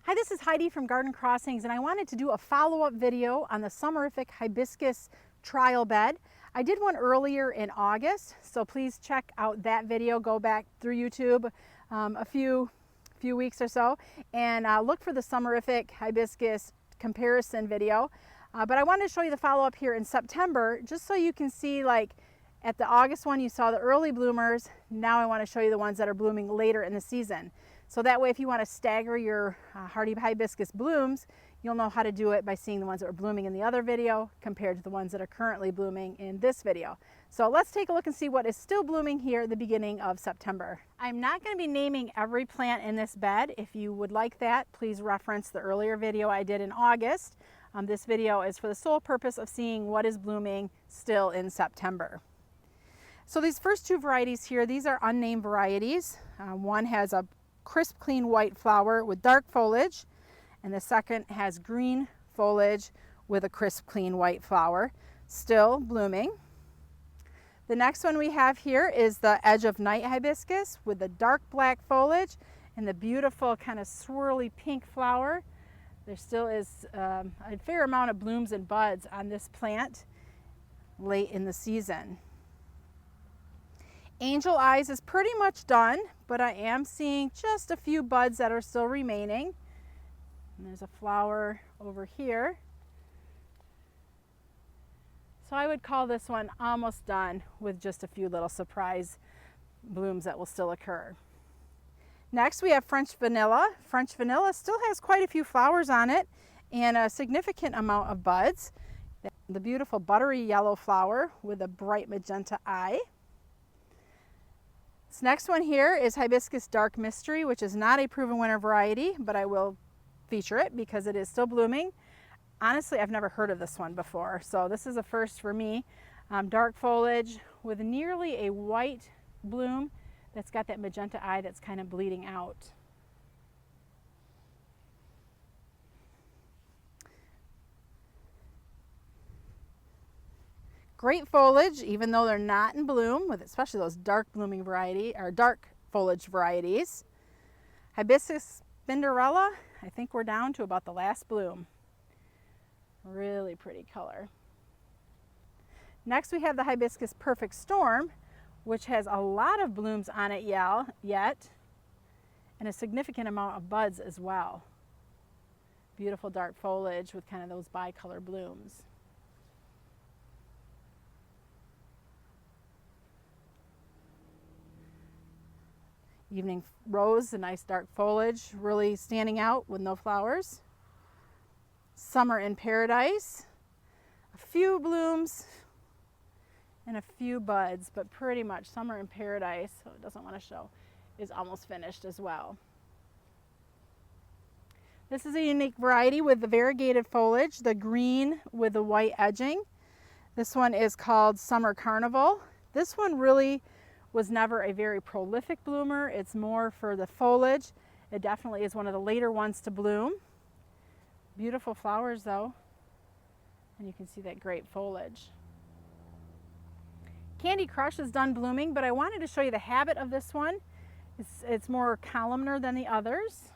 Hi, this is Heidi from Garden Crossings, and I wanted to do a follow-up video on the Summerific Hibiscus trial bed. I did one earlier in August, so please check out that video. Go back through YouTube a few weeks or so and look for the Summerific Hibiscus comparison video. But I wanted to show you the follow-up here in September, just so you can see, like at the August one you saw the early bloomers. Now I want to show you the ones that are blooming later in the season. So that way, if you want to stagger your hardy hibiscus blooms, you'll know how to do it by seeing the ones that were blooming in the other video compared to the ones that are currently blooming in this video. So let's take a look and see what is still blooming here at the beginning of September. I'm not going to be naming every plant in this bed. If you would like that, please reference the earlier video I did in August. This video is for the sole purpose of seeing what is blooming still in September. So these first two varieties here, these are unnamed varieties. One has a crisp, clean white flower with dark foliage, and the second has green foliage with a crisp, clean white flower, still blooming. The next one we have here is the Edge of Night hibiscus with the dark black foliage and the beautiful kind of swirly pink flower. There still is a fair amount of blooms and buds on this plant late in the season. Angel Eyes is pretty much done, but I am seeing just a few buds that are still remaining. And there's a flower over here. So I would call this one almost done with just a few little surprise blooms that will still occur. Next we have French Vanilla. French Vanilla still has quite a few flowers on it and a significant amount of buds. The beautiful buttery yellow flower with a bright magenta eye. This next one here is Hibiscus Dark Mystery, which is not a proven winter variety, but I will feature it because it is still blooming. Honestly, I've never heard of this one before, so this is a first for me. Dark foliage with nearly a white bloom that's got that magenta eye that's kind of bleeding out. Great foliage, even though they're not in bloom, with especially those dark blooming variety or dark foliage varieties. Hibiscus Spinderella, I think we're down to about the last bloom. Really pretty color. Next we have the Hibiscus Perfect Storm, which has a lot of blooms on it yet, and a significant amount of buds as well. Beautiful dark foliage with kind of those bicolor blooms. Evening Rose, a nice dark foliage, really standing out with no flowers. Summer in Paradise, a few blooms and a few buds, but pretty much Summer in Paradise, so it doesn't want to show, is almost finished as well. This is a unique variety with the variegated foliage, the green with the white edging. This one is called Summer Carnival. This one really was never a very prolific bloomer. It's more for the foliage. It definitely is one of the later ones to bloom. Beautiful flowers though, and you can see that great foliage. Candy Crush is done blooming, but I wanted to show you the habit of this one. It's more columnar than the others.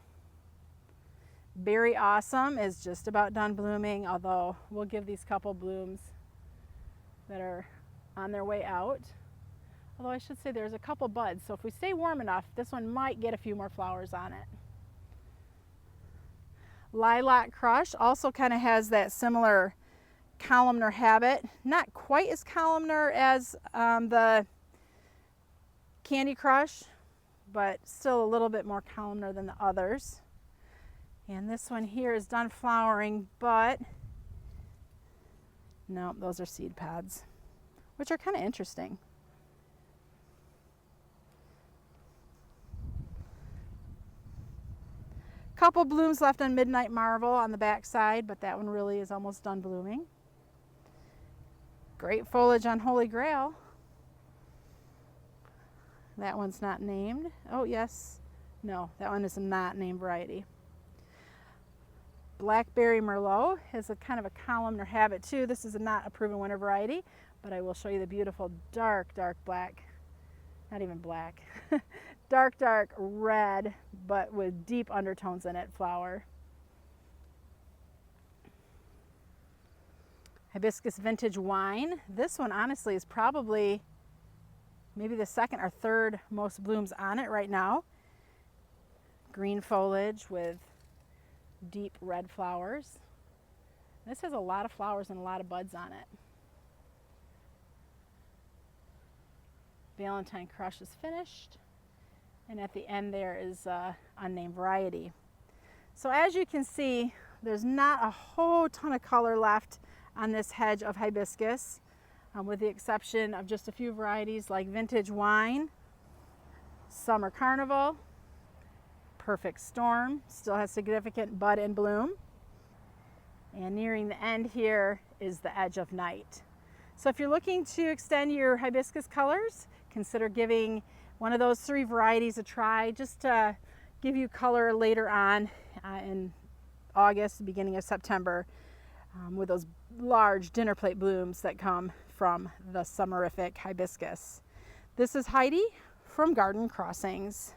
Berry Awesome is just about done blooming, although we'll give these couple blooms that are on their way out. Although I should say there's a couple buds, so if we stay warm enough, this one might get a few more flowers on it. Lilac Crush also kind of has that similar columnar habit. Not quite as columnar as the Candy Crush, but still a little bit more columnar than the others. And this one here is done flowering, but no, those are seed pods, which are kind of interesting. Couple blooms left on Midnight Marvel on the back side, but that one really is almost done blooming. Great foliage on Holy Grail. That one's not named. Oh yes, no, that one is a not named variety. Blackberry Merlot has a kind of a columnar habit too. This is not a proven winter variety, but I will show you the beautiful dark black, not even black, dark red, but with deep undertones in it flower. Hibiscus Vintage Wine. This one honestly is probably maybe the second or third most blooms on it right now. Green foliage with deep red flowers. This has a lot of flowers and a lot of buds on it. Valentine Crush is finished. And at the end there is Unnamed Variety. So as you can see, there's not a whole ton of color left on this hedge of hibiscus, with the exception of just a few varieties like Vintage Wine, Summer Carnival, Perfect Storm, still has significant bud and bloom. And nearing the end here is the Edge of Night. So if you're looking to extend your hibiscus colors, consider giving one of those 3 varieties a try, just to give you color later on in August, beginning of September, with those large dinner plate blooms that come from the summerific hibiscus. This is Heidi from Garden Crossings.